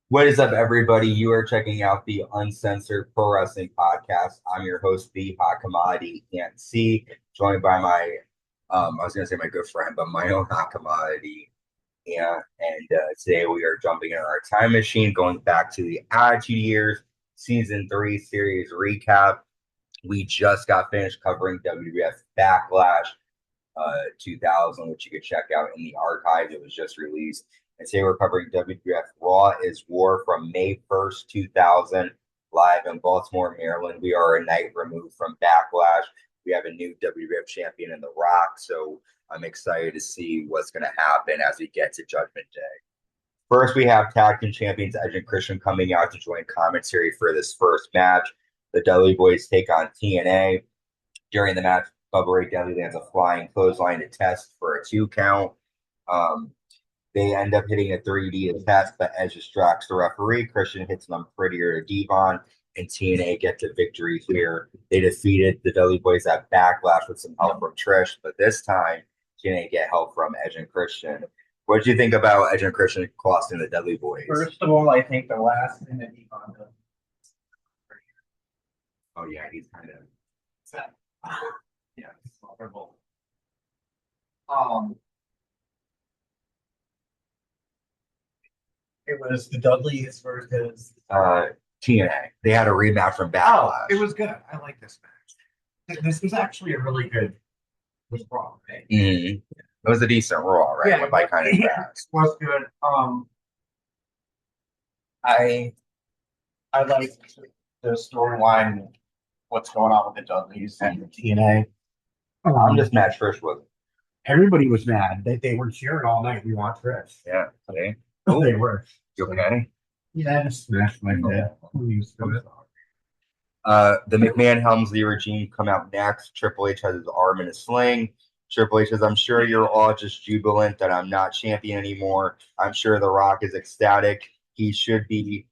What is up, everybody? You are checking out the Uncensored Pro Wrestling Podcast. I'm your host, the Hot Commodity MC, joined by I was going to say my good friend, but my own Hot Commodity. And today we are jumping in our time machine, going back to the Attitude Years, Season 3 series recap. We just got finished covering WWF Backlash 2000, which you could check out in the archive. It was just released. And today we're covering WWF Raw Is War from May 1st, 2000, live in Baltimore, Maryland. We are a night removed from Backlash. We have a new WWF champion in The Rock, so I'm excited to see what's going to happen as we get to Judgment Day. First, we have tag team champions Edge and Christian coming out to join commentary for this first match. The Dudley Boyz take on TNA. During the match, Bubba Ray Dudley lands a flying clothesline to test for a 2 count. They end up hitting a 3D to test, but Edge distracts the referee. Christian hits them prettier to Devon, and TNA get the victory here. They defeated the Dudley Boyz at Backlash with some help from Trish, but this time TNA get help from Edge and Christian. What did you think about Edge and Christian costing the Dudley Boyz? First of all, I think the last thing that Devon does. Oh yeah, he's kind of Sad. Yeah, it's horrible. It was the Dudleys versus. TNA. They had a rematch from Backlash. It was good. I like this match. This was actually a really good. Was Raw, right? Mm-hmm. It was a decent Raw, right? Yeah, went by kind of fast. Was good. I like the storyline. What's going on with the Dudleys and the TNA? I'm just mad Trish was. Everybody was mad. They were cheering all night. We want Trish. Yeah. Okay. They were. You okay? Yeah, I just smashed my head. The McMahon-Helmsley regime come out next. Triple H has his arm in a sling. Triple H says, I'm sure you're all just jubilant that I'm not champion anymore. I'm sure The Rock is ecstatic. He should be.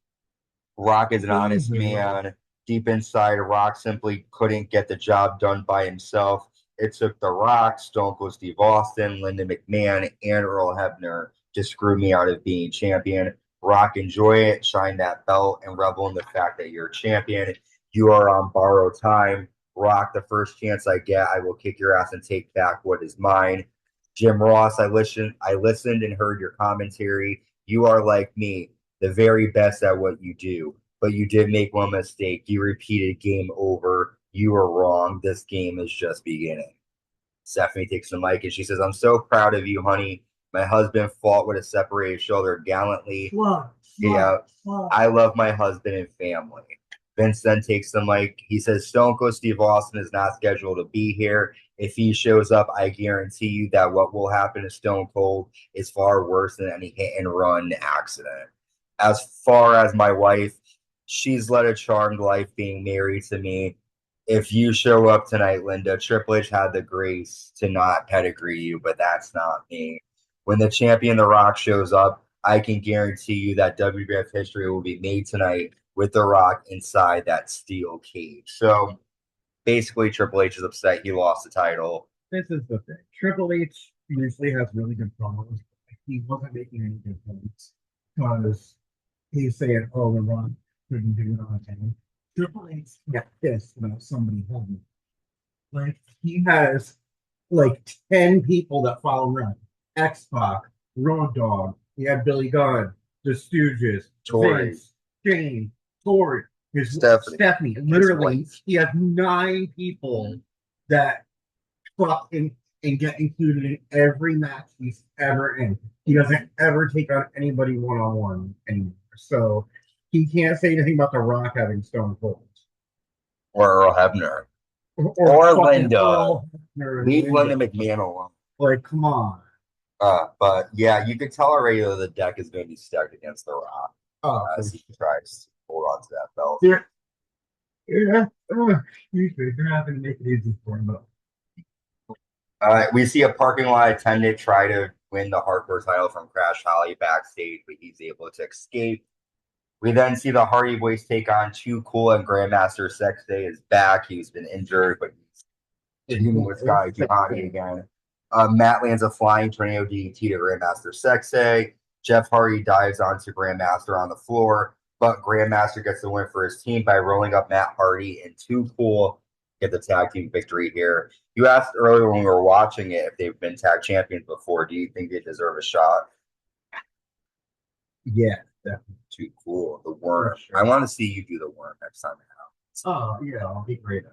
Rock is an honest man. Deep inside, Rock simply couldn't get the job done by himself. It took The Rock, Stone Cold Steve Austin, Linda McMahon, and Earl Hebner to screw me out of being champion. Rock, enjoy it, shine that belt, and revel in the fact that you're a champion. You are on borrowed time. Rock, the first chance I get, I will kick your ass and take back what is mine. Jim Ross, I listened and heard your commentary. You are like me, the very best at what you do. But you did make one mistake. You repeated game over. You were wrong. This game is just beginning. Stephanie takes the mic and she says, I'm so proud of you, honey. My husband fought with a separated shoulder gallantly. I love my husband and family. Vince then takes the mic. He says, Stone Cold Steve Austin is not scheduled to be here. If he shows up, I guarantee you that what will happen to Stone Cold is far worse than any hit and run accident. As far as my wife, she's led a charmed life being married to me. If you show up tonight, Linda, Triple H had the grace to not pedigree you, but that's not me. When the champion The Rock shows up, I can guarantee you that WWF history will be made tonight with The Rock inside that steel cage. So basically, Triple H is upset he lost the title. This is the thing. Triple H usually has really good promos. He wasn't making any good points because he's saying, "Oh, The Rock couldn't do it on time." Triple H got pissed about somebody having like he has like 10 people that follow around. X-Pac, Road Dogg, he had Billy Gunn, The Stooges, Vince, Shane, Tori, Stephanie. Literally, he has 9 people that fuck and get included in every match he's ever in. He doesn't ever take on anybody one-on-one anymore. So he can't say anything about The Rock having Stone Cold. Or Earl Hebner. Or Linda. Leave Linda McMahon alone. Like, come on. But yeah, you can tell already that the deck is going to be stacked against The Rock as he tries to hold on to that belt. They're having to make it easy for him, though. We see a parking lot attendant try to win the hardcore title from Crash Holly backstage, but he's able to escape. We then see the Hardy Boyz take on Too Cool, and Grandmaster Sexay is back. He's been injured, but he's dealing with Scotty again. Matt lands a flying tornado DDT to Grandmaster Sexay. Jeff Hardy dives onto Grandmaster on the floor, but Grandmaster gets the win for his team by rolling up Matt Hardy and Too Cool get the tag team victory here. You asked earlier when we were watching it if they've been tag champions before. Do you think they deserve a shot? Yeah, definitely. Too Cool. The worm. Sure. I want to see you do the worm next time. Oh, yeah, I'll be great at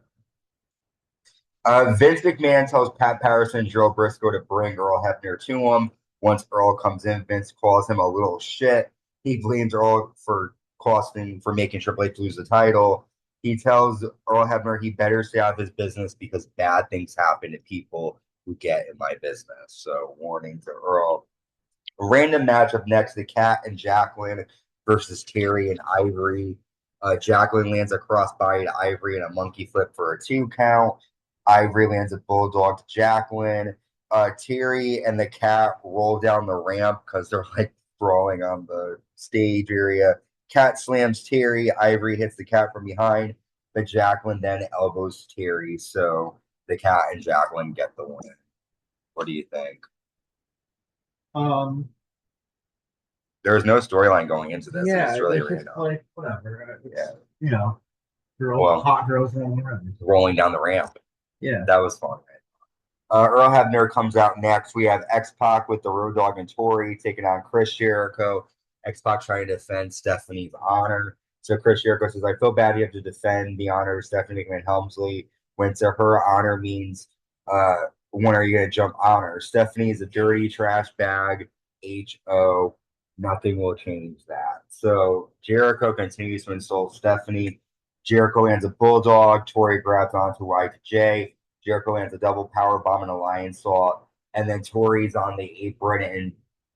it. Vince McMahon tells Pat Patterson and Joe Briscoe to bring Earl Hebner to him. Once Earl comes in, Vince calls him a little shit. He blames Earl for making Triple H lose the title. He tells Earl Hebner he better stay out of his business because bad things happen to people who get in my business. So, warning to Earl. A random matchup next to Kat and Jacqueline versus Terri and Ivory. Jacqueline lands a crossbody to Ivory and a monkey flip for a 2 count. Ivory lands a bulldog to Jacqueline. Terri and the Cat roll down the ramp because they're like brawling on the stage area. Cat slams Terri. Ivory hits the Cat from behind, but Jacqueline then elbows Terri. So the Cat and Jacqueline get the win. What do you think? There's no storyline going into this. Yeah, it's really it's just random. like whatever. Yeah. You know, hot girls rolling down the ramp. Yeah, that was fun. Earl Hebner comes out next. We have X-Pac with the Road Dogg and Tori taking on Chris Jericho. X-Pac trying to defend Stephanie's honor. So Chris Jericho says, I feel bad you have to defend the honor of Stephanie McMahon-Helmsley when to her honor means when are you going to jump on her? Stephanie is a dirty trash bag. H.O. Nothing will change that. So Jericho continues to insult Stephanie. Jericho lands a bulldog. Tori grabs onto Y2J. Jericho lands a double power bomb and a lion saw. And then Tori's on the apron and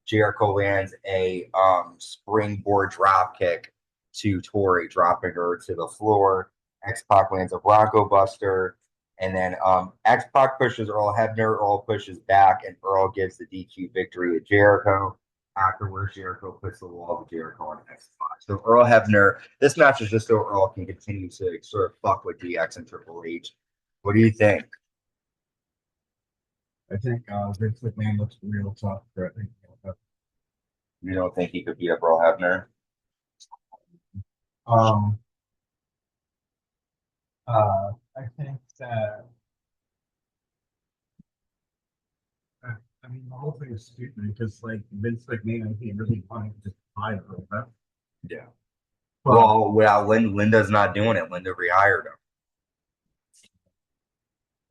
Jericho lands a springboard drop kick to Tori, dropping her to the floor. X-Pac lands a Bronco Buster. And then X-Pac pushes Earl Hebner. Earl pushes back, and Earl gives the DQ victory to Jericho. Afterwards, Jericho puts the wall of Jericho on X-Pac. So Earl Hebner, this match is just so Earl can continue to sort of fuck with DX and Triple H. What do you think? I think Vince McMahon looks real tough. You don't think he could beat up Earl Hebner? I think that. I mean, the whole thing is stupid because, like, Vince McMahon, he really wanted to just buy it. Right? Yeah. But, well, Linda's not doing it. Linda rehired him.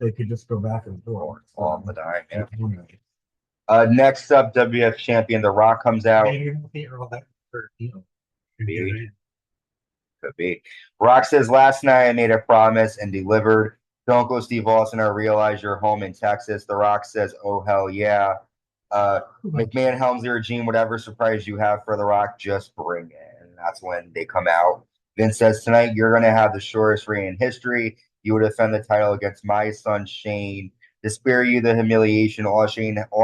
They could just go back and forth all the time. Yeah. Next up, WWF Champion The Rock comes out. Could be. Rock says, last night I made a promise and delivered. Don't go Steve Austin. I realize you're home in Texas. The Rock says, oh, hell yeah. McMahon-Helmsley Regime, whatever surprise you have for The Rock, just bring it. And that's when they come out. Vince says, tonight you're going to have the shortest reign in history. You will defend the title against my son, Shane. To spare you the humiliation, all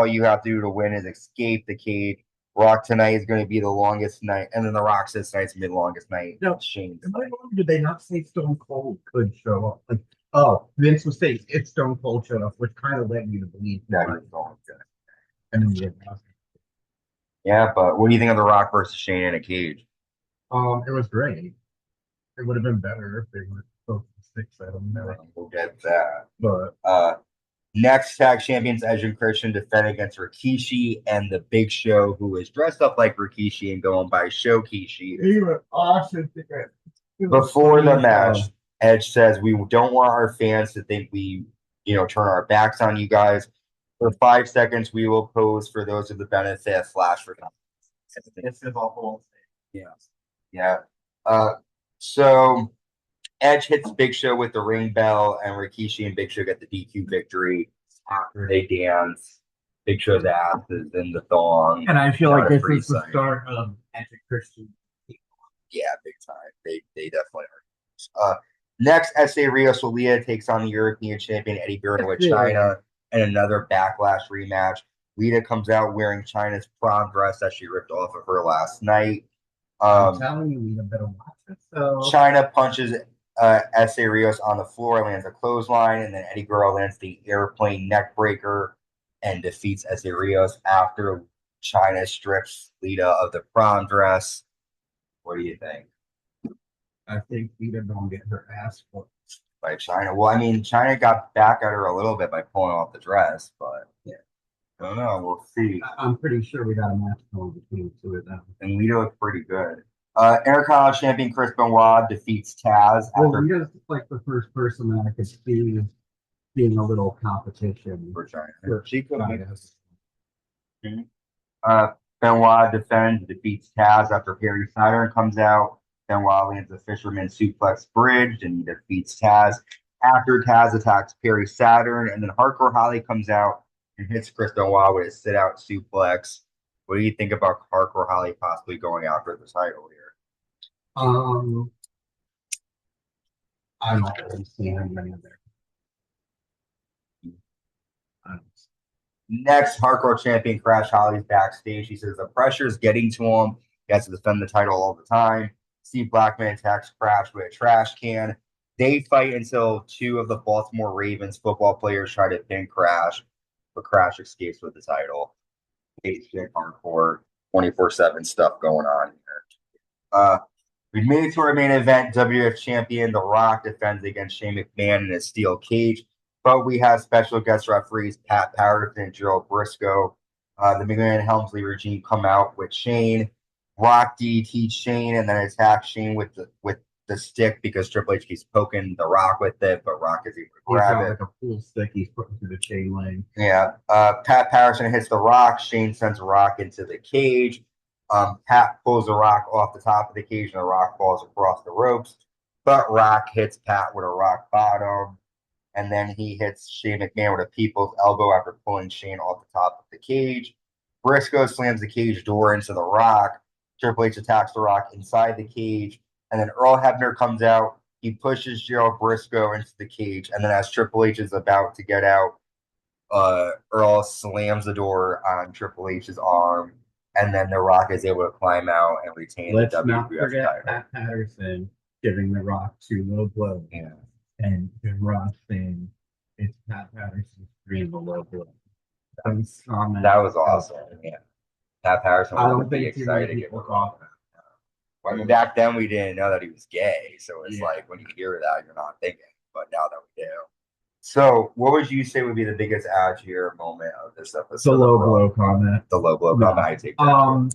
you have to do to win is escape the cage. Rock tonight is going to be the longest night. And then The Rock says tonight's going to be the longest night. No, Shane. Did they not say Stone Cold could show up? Like, oh, Vince was saying it's Stone Cold showed up, which kind of led me to believe that he's going to. And then yeah, but what do you think of The Rock versus Shane in a cage? It was great. It would have been better if they were both 6. I don't know. We'll get that. But next tag champions Edge and Christian defend against Rikishi and the Big Show, who is dressed up like Rikishi and going by Shokishi. He was awesome. Before the match, Edge says, we don't want our fans to think we, turn our backs on you guys. For 5 seconds, we will pose for those of the benefit flash for This is awful. Yeah. So Edge hits Big Show with the ring bell, and Rikishi and Big Show get the DQ victory. After they dance, Big Show's ass is in the thong. And I feel like this is the start of Edge and Christian. Yeah, big time. They definitely are. Next, Essa Rios with Lita takes on the European champion Eddie Guerrero with Chyna and another Backlash rematch. Lita comes out wearing Chyna's prom dress that she ripped off of her last night. I'm telling you, Lita better watch it. So Chyna punches Essa Rios on the floor, lands a clothesline, and then Eddie Guerrero lands the airplane neck breaker and defeats Essa Rios. After Chyna strips Lita of the prom dress. What do you think? I think Eda don't get her ass whooped. By Chyna. Well, I mean, Chyna got back at her a little bit by pulling off the dress, but yeah, I don't know. We'll see. I'm pretty sure we got a match going between the two of them. And Lita looked pretty good. Intercontinental champion Chris Benoit defeats Tazz. Well, Lita's like the first person that I could see being a little competition for Chyna. for She could make us. Benoit defeats Tazz after Perry Saturn comes out. Benoit lands a fisherman suplex bridge and he defeats Tazz. After Tazz attacks Perry Saturn, and then Hardcore Holly comes out and hits Chris Benoit with a sit-out suplex. What do you think about Hardcore Holly possibly going after the title here? I don't really see him any there. Next, Hardcore champion Crash Holly's backstage. He says the pressure is getting to him. He has to defend the title all the time. Steve Blackman attacks Crash with a trash can. They fight until two of the Baltimore Ravens football players try to pin Crash, but Crash escapes with the title. Hardcore 24/7 stuff going on here. We've made it to our main event. WWF Champion The Rock defends against Shane McMahon in a steel cage. But we have special guest referees Pat Patterson and Gerald Briscoe. The McMahon-Helmsley regime come out with Shane. Rock DDT Shane and then attack Shane with the stick because Triple H keeps poking The Rock with it, but Rock is able to grab it. Like a pool stick he's putting through the chain lane. Yeah. Pat Patterson hits The Rock. Shane sends Rock into the cage. Pat pulls The Rock off the top of the cage and The Rock falls across the ropes. But Rock hits Pat with a rock bottom. And then he hits Shane McMahon with a people's elbow after pulling Shane off the top of the cage. Briscoe slams the cage door into The Rock. Triple H attacks The Rock inside the cage. And then Earl Hebner comes out. He pushes Gerald Briscoe into the cage. And then as Triple H is about to get out, Earl slams the door on Triple H's arm. And then The Rock is able to climb out and retain the WWF title. Let's not forget Pat Patterson giving The Rock 2 low blows. Yeah. And the Rock saying it's Pat Patterson's dream of low blow. That was awesome. Yeah. Pat Patterson was pretty excited to get off. I mean, back then we didn't know that he was gay, so it's like when you hear that, you're not thinking. But now that we do. So, what would you say would be the biggest Agir moment of this episode? The low blow comment. The low blow comment. I take that.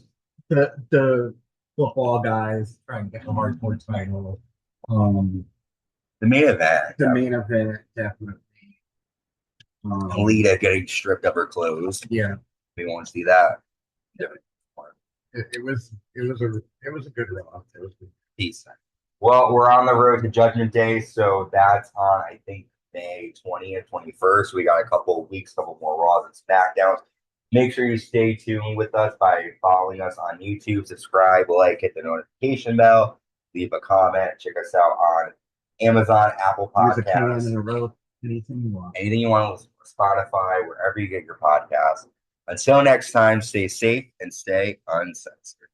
The football guys trying to get the hardcore title. The main event. The main event, definitely. Lita getting stripped of her clothes. Yeah, we want to see that. It was a good Raw. It was decent. Well, we're on the road to Judgment Day, so that's on I think May 20th, 21st. We got a couple of weeks, couple more Raws and SmackDowns. Make sure you stay tuned with us by following us on YouTube, subscribe, like, hit the notification bell, leave a comment, check us out on Amazon, Apple Podcasts, anything you want. Anything you want, Spotify, wherever you get your podcasts. Until next time, stay safe and stay uncensored.